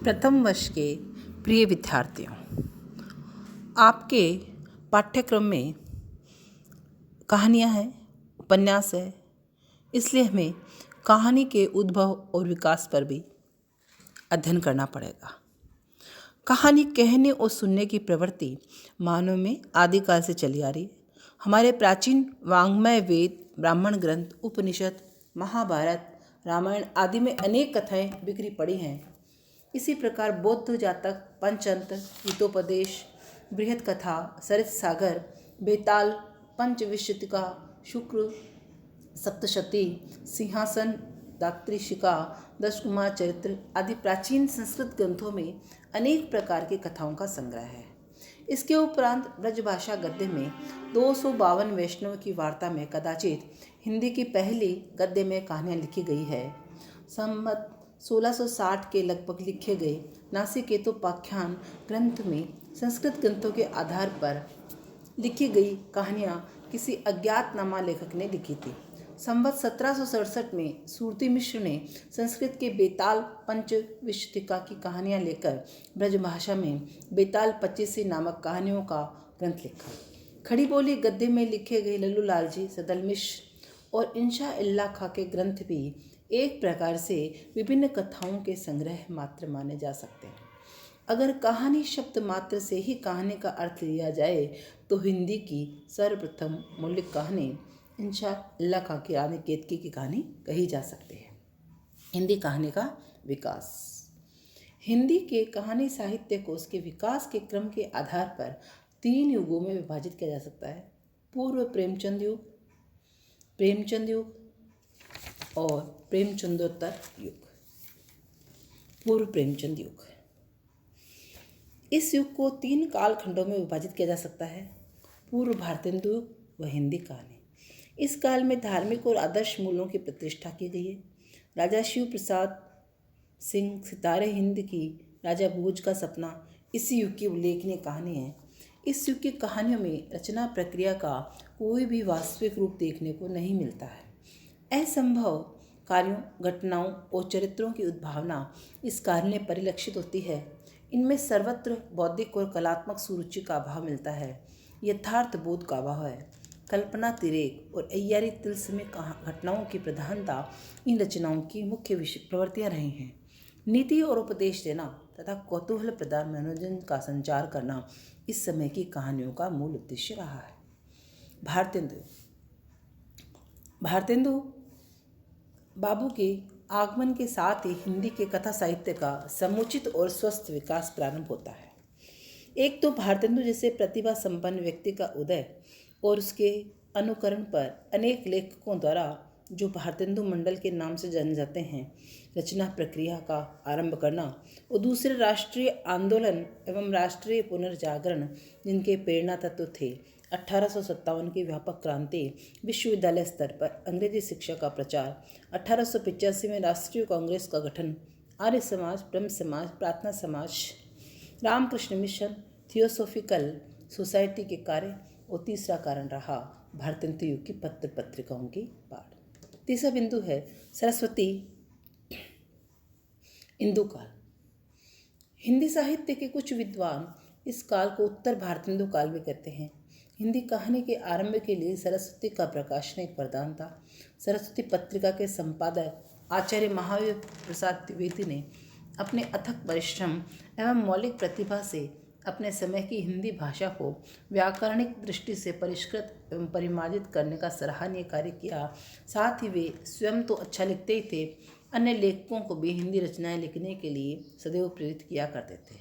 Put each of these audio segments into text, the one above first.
प्रथम वर्ष के प्रिय विद्यार्थियों, आपके पाठ्यक्रम में कहानियाँ हैं, उपन्यास है, इसलिए हमें कहानी के उद्भव और विकास पर भी अध्ययन करना पड़ेगा। कहानी कहने और सुनने की प्रवृत्ति मानव में आदिकाल से चली आ रही है। हमारे प्राचीन वाङ्मय, वेद, ब्राह्मण ग्रंथ, उपनिषद, महाभारत, रामायण आदि में अनेक कथाएं बिखरी पड़ी हैं। इसी प्रकार बौद्ध जातक, पंचतंत्र, हितोपदेश, बृहद कथा, सरित सागर, बेताल, पंचविंशतिका, शुक्र सप्तशती, सिंहासन, दात्रिशिका, दशकुमार चरित्र आदि प्राचीन संस्कृत ग्रंथों में अनेक प्रकार की कथाओं का संग्रह है। इसके उपरांत ब्रजभाषा गद्य में 252 वैष्णव की वार्ता में कदाचित हिंदी की पहली गद्य में कहानियाँ लिखी गई है। संवत 1660 के लगभग लिखे गए नासिकेतोपाख्यान ग्रंथ में संस्कृत ग्रंथों के आधार पर लिखी गई कहानियाँ किसी अज्ञातनामा लेखक ने लिखी थी। संवत 1767 में सूरती मिश्र ने संस्कृत के बेताल पंचविंशतिका की कहानियाँ लेकर ब्रजभाषा में बेताल 25 नामक कहानियों का ग्रंथ लिखा। खड़ी बोली गद्य में लिखे गए लल्लू लालजी, सदल मिश्र और इंशा इल्ला खां के ग्रंथ भी एक प्रकार से विभिन्न कथाओं के संग्रह मात्र माने जा सकते हैं। अगर कहानी शब्द मात्र से ही कहानी का अर्थ लिया जाए तो हिंदी की सर्वप्रथम मौलिक कहानी इंशा इल्ला खां की रानी केतकी की कहानी कही जा सकती है। हिंदी कहानी का विकास। हिंदी के कहानी साहित्य को उसके विकास के क्रम के आधार पर 3 युगों में विभाजित किया जा सकता है। पूर्व प्रेमचंद युग, प्रेमचंद युग और प्रेमचंदोत्तर युग। पूर्व प्रेमचंद युग। इस युग को 3 कालखंडों में विभाजित किया जा सकता है। पूर्व भारतेंदु युग व हिंदी कहानी। इस काल में धार्मिक और आदर्श मूल्यों की प्रतिष्ठा की गई है। राजा शिव प्रसाद सिंह सितारे हिंद की राजा भोज का सपना इसी युग की उल्लेखनीय कहानी है। इस युग की कहानियों में रचना प्रक्रिया का कोई भी वास्तविक रूप देखने को नहीं मिलता है। असंभव कार्यों, घटनाओं और चरित्रों की उद्भावना इस कार्य में परिलक्षित होती है। इनमें सर्वत्र बौद्धिक और कलात्मक सुरुचि का अभाव मिलता है। यथार्थ बोध का अभाव है। कल्पना तिरेक और अय्यारी तिलस्मी घटनाओं की प्रधानता इन रचनाओं की मुख्य प्रवृत्तियाँ रही हैं। नीति और उपदेश देना तथा कौतूहल प्रदान मनोरंजन का संचार करना इस समय की कहानियों का मूल उद्देश्य रहा है। भारतेंदु बाबू के आगमन के साथ ही हिंदी के कथा साहित्य का समुचित और स्वस्थ विकास प्रारंभ होता है। एक तो भारतेंदु जैसे प्रतिभा संपन्न व्यक्ति का उदय और उसके अनुकरण पर अनेक लेखकों द्वारा, जो भारतेंदु मंडल के नाम से जाने जाते हैं, रचना प्रक्रिया का आरंभ करना और दूसरे राष्ट्रीय आंदोलन एवं राष्ट्रीय पुनर्जागरण जिनके प्रेरणा तत्व थे। 1857 की व्यापक क्रांति, विश्वविद्यालय स्तर पर अंग्रेजी शिक्षा का प्रचार, 1885 में राष्ट्रीय कांग्रेस का गठन, आर्य समाज, ब्रह्म समाज, प्रार्थना समाज, रामकृष्ण मिशन, थियोसॉफिकल सोसाइटी के कार्य और तीसरा कारण रहा भारतेंदु युग की पत्र पत्रिकाओं की बाढ़। तीसरा बिंदु है सरस्वती इंदु काल। हिंदी साहित्य के कुछ विद्वान इस काल को उत्तर भारतेंदु काल भी कहते हैं। हिंदी कहानी के आरंभ के लिए सरस्वती का प्रकाशन एक वरदान था। सरस्वती पत्रिका के संपादक आचार्य महावीर प्रसाद द्विवेदी ने अपने अथक परिश्रम एवं मौलिक प्रतिभा से अपने समय की हिंदी भाषा को व्याकरणिक दृष्टि से परिष्कृत एवं परिमार्जित करने का सराहनीय कार्य किया। साथ ही वे स्वयं तो अच्छा लिखते ही थे, अन्य लेखकों को भी हिंदी रचनाएं लिखने के लिए सदैव प्रेरित किया करते थे।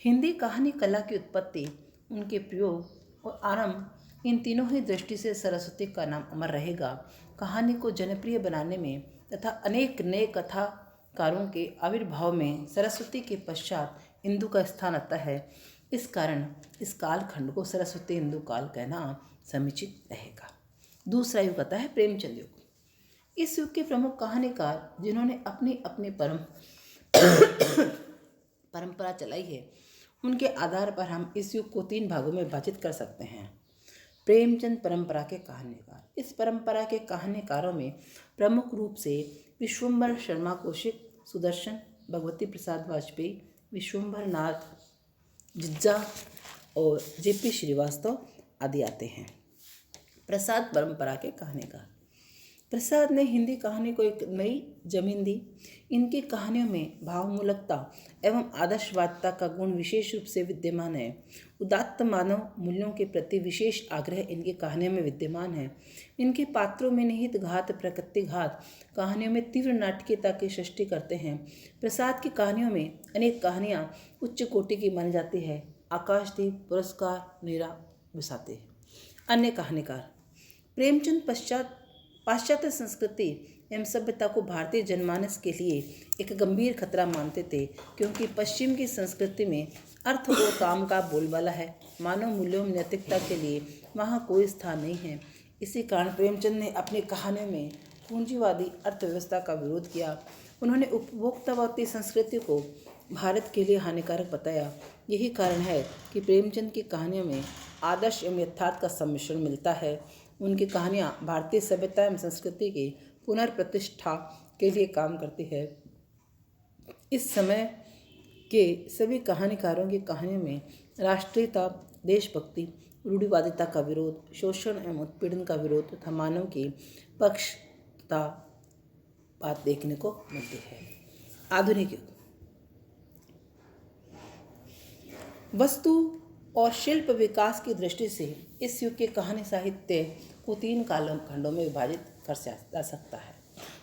हिंदी कहानी कला की उत्पत्ति, उनके प्रयोग और आरंभ, इन तीनों ही दृष्टि से सरस्वती का नाम अमर रहेगा। कहानी को जनप्रिय बनाने में तथा अनेक नए कथाकारों के आविर्भाव में सरस्वती के पश्चात इंदु का स्थान आता है। इस कारण इस कालखंड को सरस्वती इंदु काल कहना समुचित रहेगा। दूसरा युग आता है प्रेमचंद युग। इस युग के प्रमुख कहानीकार जिन्होंने अपनी अपनी परंपरा चलाई है, उनके आधार पर हम इस युग को 3 भागों में विभाजित कर सकते हैं। प्रेमचंद परंपरा के कहानीकार। इस परंपरा के कहानीकारों में प्रमुख रूप से विश्वम्भर शर्मा कौशिक, सुदर्शन, भगवती प्रसाद वाजपेयी, विश्वंभर नाथ जिज्जा और जेपी श्रीवास्तव आदि आते हैं। प्रसाद परंपरा के कहानीकार। प्रसाद ने हिंदी कहानी को एक नई जमीन दी। इनकी कहानियों में भावमूलकता एवं आदर्शवादिता का गुण विशेष रूप से विद्यमान है। उदात्त मानव मूल्यों के प्रति विशेष आग्रह इनकी कहानियों में विद्यमान है। इनके पात्रों में निहित घात प्रकृतिघात कहानियों में तीव्र नाटकीयता की सृष्टि करते हैं। प्रसाद की कहानियों में अनेक कहानियाँ उच्च कोटि की मानी जाती है। आकाशदीप पुरस्कार नीरा बिसाते। अन्य कहानीकार। प्रेमचंद पाश्चात्य संस्कृति एवं सभ्यता को भारतीय जनमानस के लिए एक गंभीर खतरा मानते थे, क्योंकि पश्चिम की संस्कृति में अर्थ और काम का बोलबाला है। मानव मूल्यों में नैतिकता के लिए वहाँ कोई स्थान नहीं है। इसी कारण प्रेमचंद ने अपनी कहानियों में पूंजीवादी अर्थव्यवस्था का विरोध किया। उन्होंने उपभोक्तावादी संस्कृति को भारत के लिए हानिकारक बताया। यही कारण है कि प्रेमचंद की कहानियों में आदर्श एवं यथार्थ का सम्मिश्रण मिलता है। उनकी कहानियाँ भारतीय सभ्यता एवं संस्कृति की पुनर्प्रतिष्ठा के लिए काम करती है। इस समय के सभी कहानीकारों की कहानियों में राष्ट्रीयता, देशभक्ति, रूढ़िवादिता का विरोध, शोषण एवं उत्पीड़न का विरोध तथा मानव की पक्षता बात देखने को मिलती है। आधुनिक युग। वस्तु और शिल्प विकास की दृष्टि से इस युग के कहानी साहित्य को 3 कालखंडों में विभाजित कर जा सकता है।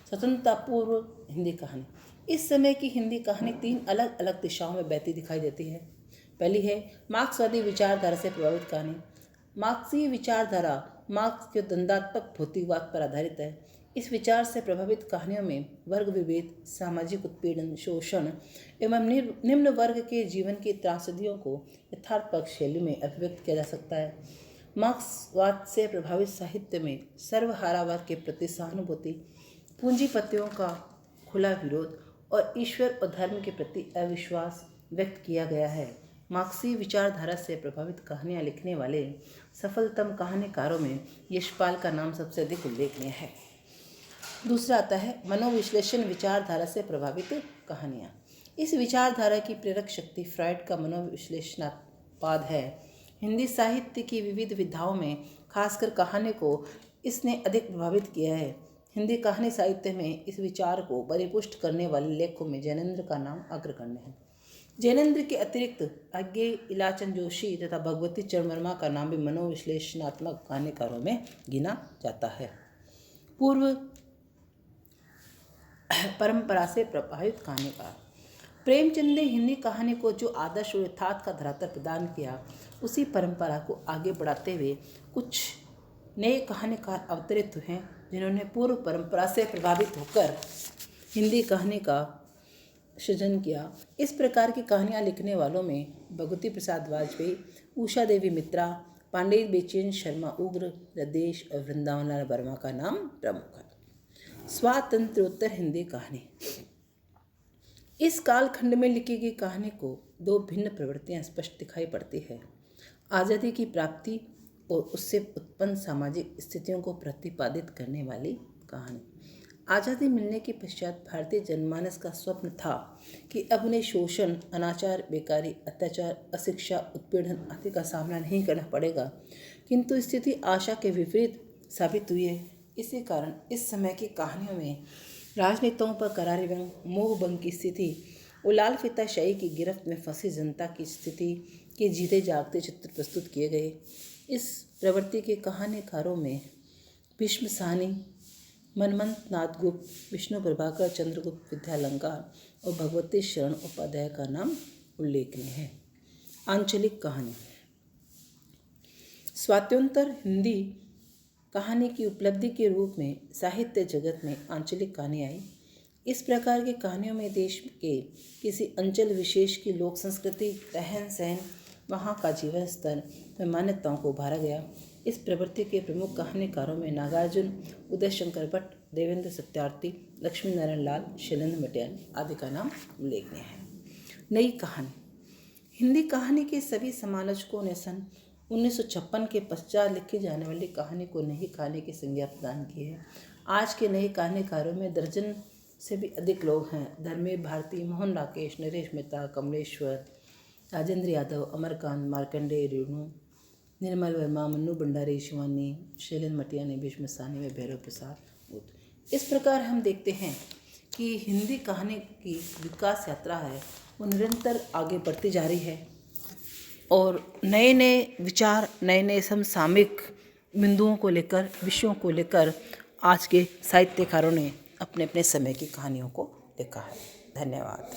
स्वतंत्रता पूर्व हिंदी कहानी। इस समय की हिंदी कहानी 3 अलग अलग दिशाओं में बहती दिखाई देती है। पहली है मार्क्सवादी विचारधारा से प्रभावित कहानी। मार्क्सीय विचारधारा मार्क्स के द्वंद्वात्मक भौतिकवाद पर आधारित है। इस विचार से प्रभावित कहानियों में वर्ग विभेद, सामाजिक उत्पीड़न, शोषण एवं निम्न वर्ग के जीवन की त्रासदियों को यथार्थपरक शैली में अभिव्यक्त किया जा सकता है। मार्क्सवाद से प्रभावित साहित्य में सर्वहारावाद के प्रति सहानुभूति, पूंजीपतियों का खुला विरोध और ईश्वर और धर्म के प्रति अविश्वास व्यक्त किया गया है। मार्क्सीय विचारधारा से प्रभावित कहानियाँ लिखने वाले सफलतम कहानीकारों में यशपाल का नाम सबसे अधिक उल्लेखनीय है। दूसरा आता है मनोविश्लेषण विचारधारा से प्रभावित कहानियाँ। इस विचारधारा की प्रेरक शक्ति फ्रायड का मनोविश्लेषणवाद है। हिंदी साहित्य की विविध विधाओं में खासकर कहानी को इसने अधिक प्रभावित किया है। हिंदी कहानी साहित्य में इस विचार को परिपुष्ट करने वाले लेखकों में जैनेन्द्र का नाम अग्रगण्य है। जैनेन्द्र के अतिरिक्त अज्ञे, इलाचन जोशी तथा भगवती चरण वर्मा का नाम भी मनोविश्लेषणात्मक कहानीकारों में गिना जाता है। पूर्व परंपरा से प्रभावित कहानीकार। प्रेमचंद ने हिंदी कहानी को जो आदर्श और यथार्थ का धरातल प्रदान किया, उसी परंपरा को आगे बढ़ाते हुए कुछ नए कहानीकार अवतरित हुए हैं, जिन्होंने पूर्व परंपरा से प्रभावित होकर हिंदी कहानी का सृजन किया। इस प्रकार की कहानियाँ लिखने वालों में भगवती प्रसाद वाजपेयी, उषा देवी मित्रा, पंडित बेचैन शर्मा उग्र, रदेश और वृंदावन लाल वर्मा का नाम प्रमुख है। स्वातंत्रोत्तर हिंदी कहानी। इस कालखंड में लिखी गई कहानी को 2 भिन्न प्रवृत्तियां स्पष्ट दिखाई पड़ती है। आज़ादी की प्राप्ति और उससे उत्पन्न सामाजिक स्थितियों को प्रतिपादित करने वाली कहानी। आज़ादी मिलने के पश्चात भारतीय जनमानस का स्वप्न था कि अब उन्हें शोषण, अनाचार, बेकारी, अत्याचार, अशिक्षा, उत्पीड़न आदि का सामना नहीं करना पड़ेगा, किंतु स्थिति आशा के विपरीत साबित हुई है। इसी कारण इस समय की कहानियों में राजनेताओं पर करारी व्यंग, मोह भंग की स्थिति और लाल फीताशाही की गिरफ्त में फंसी जनता की स्थिति के जीते जागते चित्र प्रस्तुत किए गए। इस प्रवृत्ति के कहानीकारों में भीष्म साहनी, मनमंत नाथ गुप्त, विष्णु प्रभाकर चंद्रगुप्त विद्यालंकार और भगवती शरण उपाध्याय का नाम उल्लेखनीय है। आंचलिक कहानी। स्वातंत्रोत्तर हिंदी कहानी की उपलब्धि के रूप में साहित्य जगत में आंचलिक कहानी आई। इस प्रकार की कहानियों में देश के किसी अंचल विशेष की लोक संस्कृति, रहन सहन, वहाँ का जीवन स्तर व मान्यताओं को उभारा गया। इस प्रवृत्ति के प्रमुख कहानीकारों में नागार्जुन, उदय शंकर भट्ट, देवेंद्र सत्यार्थी, लक्ष्मी नारायण लाल, शैलेंद्र मटियाल आदि का नाम उल्लेखनीय है। नई कहानी। हिंदी कहानी के सभी समालोचकों ने सन 1956 के पश्चात लिखी जाने वाली कहानी को नई कहानी की संज्ञा प्रदान की है। आज के नए कहानीकारों में दर्जन से भी अधिक लोग हैं। धर्मेश भारती, मोहन राकेश, नरेश मेहता, कमलेश्वर, राजेंद्र यादव, अमरकांत, मार्कंडेय, रेणु, निर्मल वर्मा, मन्नू भंडारी, शिवानी, शैलेंद्र मटियानी, भीष्म साहनी व भैरव प्रसाद। इस प्रकार हम देखते हैं कि हिंदी कहानी की विकास यात्रा है वो निरंतर आगे बढ़ती जा रही है और नए नए विचार, नए नए समसामयिक बिंदुओं को लेकर, विषयों को लेकर आज के साहित्यकारों ने अपने अपने समय की कहानियों को लिखा है। धन्यवाद।